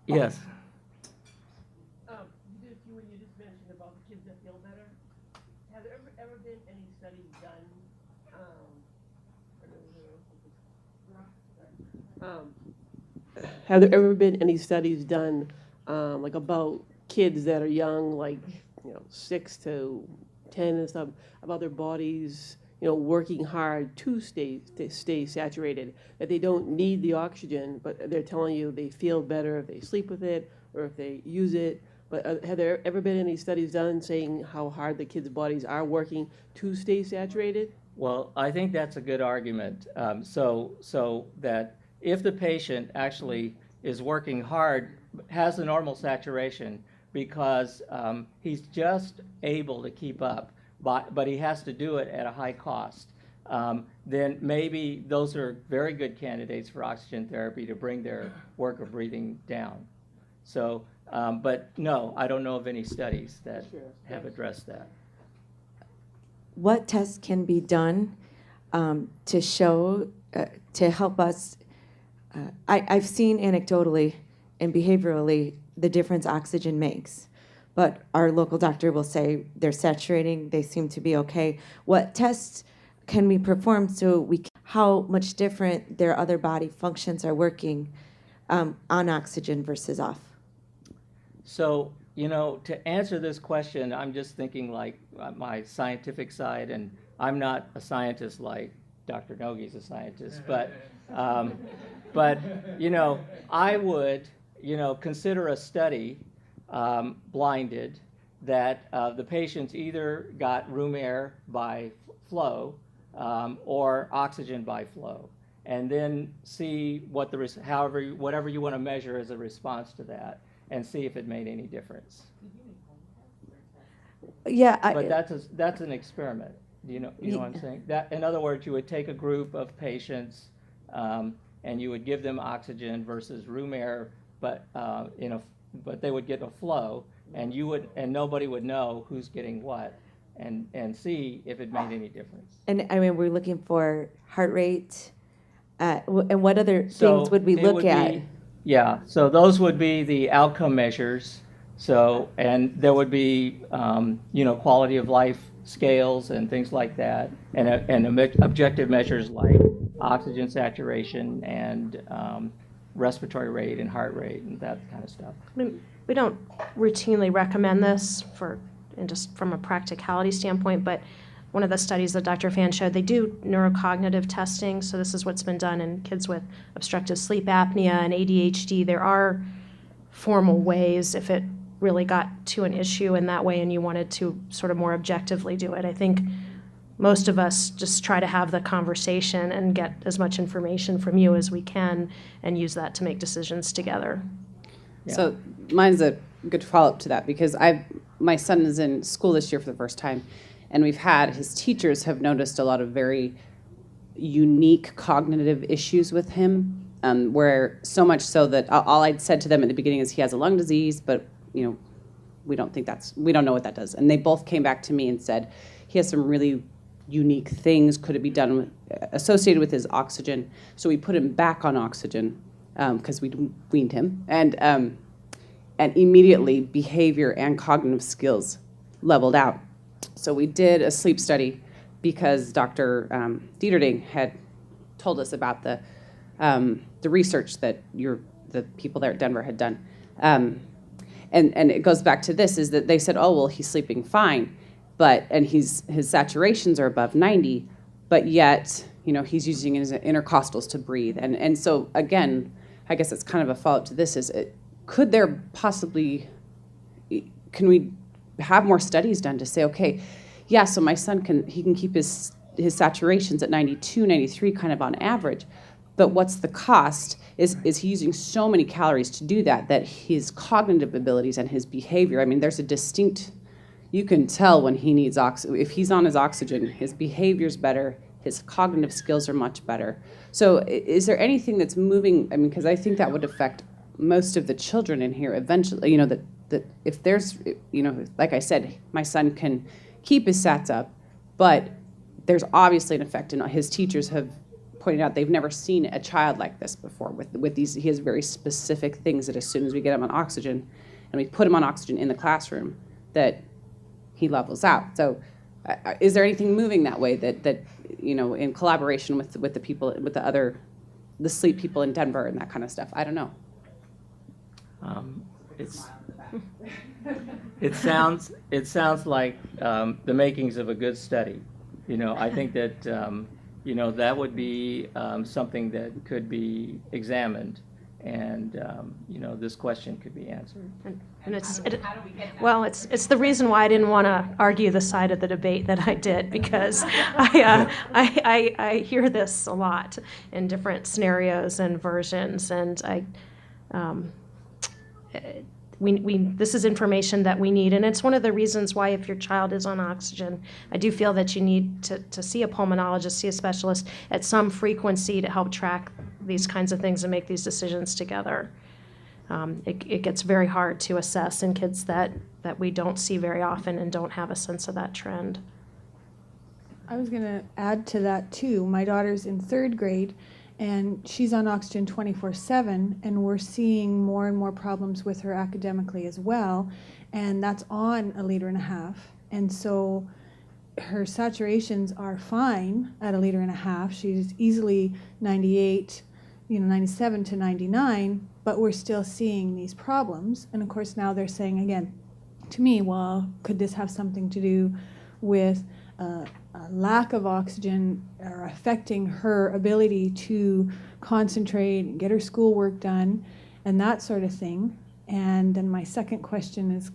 Yes. When you just mentioned about the kids that feel better, have there ever been any studies done? Have there ever been any studies done, like about kids that are young, like 6 to 10 and stuff, about their bodies, working hard to stay saturated, that they don't need the oxygen, but they're telling you they feel better if they sleep with it or if they use it. But have there ever been any studies done saying how hard the kids' bodies are working to stay saturated? Well, I think that's a good argument. So that if the patient actually is working hard, has a normal saturation because he's just able to keep up, but he has to do it at a high cost, then maybe those are very good candidates for oxygen therapy to bring their work of breathing down. So, but no, I don't know of any studies that have addressed that. What tests can be done to show, to help us? I've seen anecdotally and behaviorally the difference oxygen makes, but our local doctor will say they're saturating, they seem to be okay. What tests can we perform so how much different their other body functions are working on oxygen versus off? So, to answer this question, I'm just thinking like my scientific side, and I'm not a scientist like Dr. Nogi's a scientist, but I would, consider a study, blinded, that the patients either got room air by flow or oxygen by flow, and then see what whatever you want to measure as a response to that, and see if it made any difference. Yeah, but that's an experiment. You know what I'm saying? That, in other words, you would take a group of patients and you would give them oxygen versus room air, but but they would get a flow, and nobody would know who's getting what, and see if it made any difference. And I mean, we're looking for heart rate, and what other things would we look at? Yeah, so those would be the outcome measures. So, and there would be, quality of life scales and things like that, and objective measures like oxygen saturation and respiratory rate and heart rate and that kind of stuff. I mean, we don't routinely recommend this and just from a practicality standpoint, but one of the studies that Dr. Fan showed, they do neurocognitive testing. So this is what's been done in kids with obstructive sleep apnea and ADHD. There are formal ways if it really got to an issue in that way and you wanted to sort of more objectively do it. I think most of us just try to have the conversation and get as much information from you as we can and use that to make decisions together. Yeah. So mine's a good follow-up to that because my son is in school this year for the first time, and his teachers have noticed a lot of very unique cognitive issues with him, where so much so that all I'd said to them at the beginning is he has a lung disease, but we don't know what that does. And they both came back to me and said he has some really unique things. Could it be done associated with his oxygen? So we put him back on oxygen because we weaned him, and immediately behavior and cognitive skills leveled out. So we did a sleep study because Dr. Dieterding had told us about the research that the people there at Denver had done. And it goes back to this, is that they said, oh, well, he's sleeping fine, and his saturations are above 90, but yet, he's using his intercostals to breathe. And so, again, I guess it's kind of a follow-up to this, can we have more studies done to say, okay, yeah, so my son can keep his saturations at 92, 93 kind of on average, but what's the cost? Is he using so many calories to do that his cognitive abilities and his behavior, I mean, there's a distinct, you can tell when he needs oxygen. If he's on his oxygen, his behavior's better, his cognitive skills are much better. So is there anything that's moving, I mean, because I think that would affect most of the children in here eventually, that if there's, like I said, my son can keep his sats up, but there's obviously an effect, and his teachers have pointing out they've never seen a child like this before with these. He has very specific things that as soon as we get him on oxygen, and we put him on oxygen in the classroom, that he levels out. So, is there anything moving that way that in collaboration with the people, with the sleep people in Denver and that kind of stuff? I don't know. It sounds like the makings of a good study. I think that that would be something that could be examined, and this question could be answered. And it's the reason why I didn't want to argue the side of the debate that I did, because I hear this a lot in different scenarios and versions, and this is information that we need, and it's one of the reasons why, if your child is on oxygen, I do feel that you need to see a pulmonologist, see a specialist at some frequency to help track these kinds of things and make these decisions together. It gets very hard to assess in kids that we don't see very often and don't have a sense of that trend. I was going to add to that too. My daughter's in 3rd grade, and she's on oxygen 24/7, and we're seeing more and more problems with her academically as well, and that's on 1.5 liters. And so her saturations are fine at 1.5 liters. She's easily 98, 97 to 99, but we're still seeing these problems. And of course now they're saying again to me, well, could this have something to do with a lack of oxygen or affecting her ability to concentrate and get her schoolwork done and that sort of thing. And then my second question is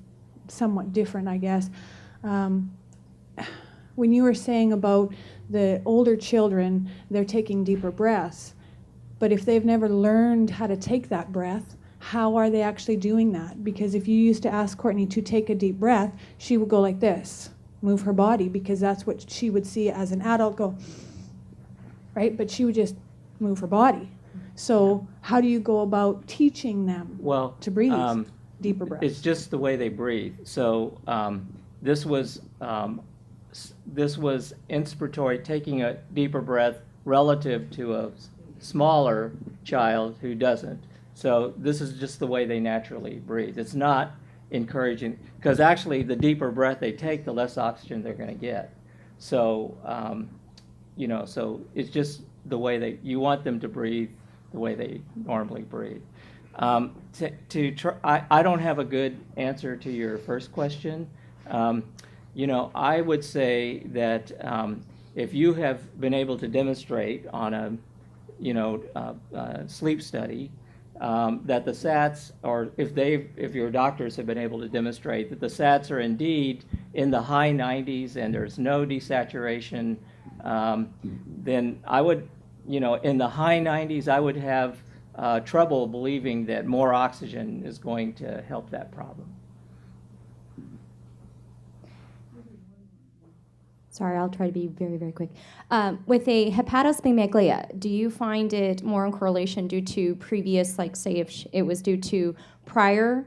somewhat different, I guess. When you were saying about the older children, they're taking deeper breaths, but if they've never learned how to take that breath, how are they actually doing that? Because if you used to ask Courtney to take a deep breath, she would go like this, move her body, because that's what she would see as an adult go, right? But she would just move her body. So how do you go about teaching them to breathe deeper breaths? It's just the way they breathe. So this was inspiratory, taking a deeper breath relative to a smaller child who doesn't. So this is just the way they naturally breathe. It's not encouraging, because actually the deeper breath they take, the less oxygen they're going to get. So so it's just the way you want them to breathe the way they normally breathe. I don't have a good answer to your first question. I would say that if you have been able to demonstrate on a sleep study that the SATs, or if your doctors have been able to demonstrate that the SATs are indeed in the high 90s and there's no desaturation, then I would, in the high 90s, I would have trouble believing that more oxygen is going to help that problem. Sorry, I'll try to be very, very quick. With a hepatosplenomegalia, do you find it more in correlation due to previous, like say if it was due to prior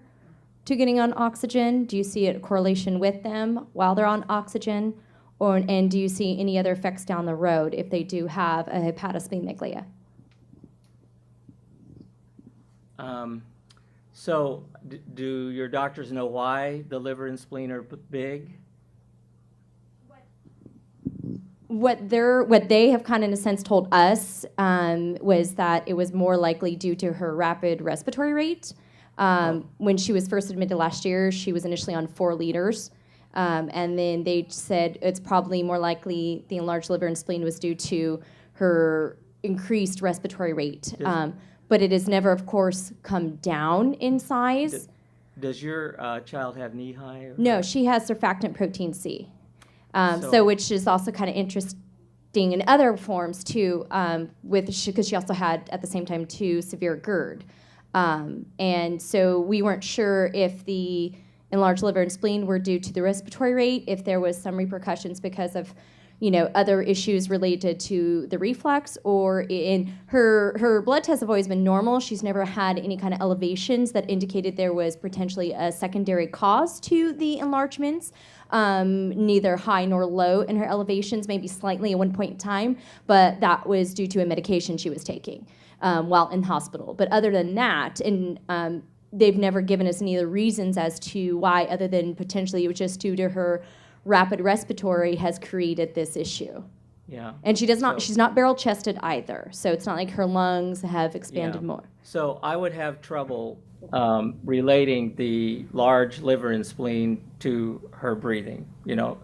to getting on oxygen? Do you see a correlation with them while they're on oxygen? And do you see any other effects down the road if they do have a hepatosplenomegalia? So do your doctors know why the liver and spleen are big? What they have kind of in a sense told us was that it was more likely due to her rapid respiratory rate. When she was first admitted last year, she was initially on 4 liters. And then they said it's probably more likely the enlarged liver and spleen was due to her increased respiratory rate. But it has never, of course, come down in size. Does your child have knee high? No, she has surfactant protein C. So which is also kind of interesting in other forms too, because she also had at the same time 2 severe GERD. And so we weren't sure if the enlarged liver and spleen were due to the respiratory rate, if there was some repercussions because of other issues related to the reflux, or in her blood tests have always been normal. She's never had any kind of elevations that indicated there was potentially a secondary cause to the enlargements. Neither high nor low in her elevations, maybe slightly at one point in time, but that was due to a medication she was taking while in hospital. But other than that, and they've never given us any other reasons as to why, other than potentially it was just due to her rapid respiratory has created this issue. Yeah. And she does not, So- she's not barrel chested either, so it's not like her lungs have expanded Yeah. more. So I would have trouble relating the large liver and spleen to her breathing,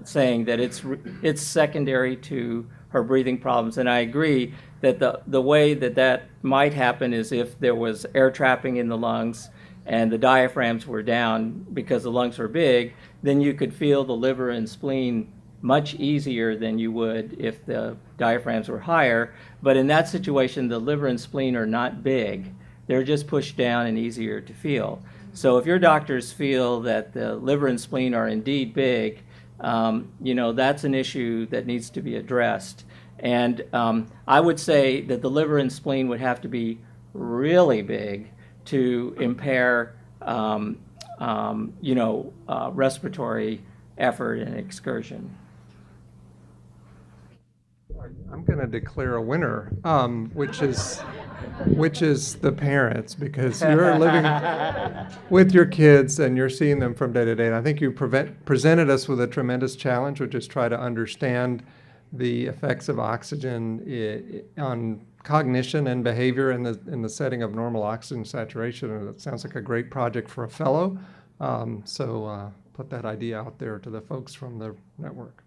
saying that it's secondary to her breathing problems. And I agree that the way that might happen is if there was air trapping in the lungs and the diaphragms were down because the lungs were big, then you could feel the liver and spleen much easier than you would if the diaphragms were higher. But in that situation, the liver and spleen are not big. They're just pushed down and easier to feel. So if your doctors feel that the liver and spleen are indeed big, that's an issue that needs to be addressed. And I would say that the liver and spleen would have to be really big to impair, respiratory effort and excursion. I'm going to declare a winner, which is the parents, because you're living with your kids and you're seeing them from day to day. And I think you presented us with a tremendous challenge, which is try to understand the effects of oxygen on cognition and behavior in the setting of normal oxygen saturation. And it sounds like a great project for a fellow. So put that idea out there to the folks from the network.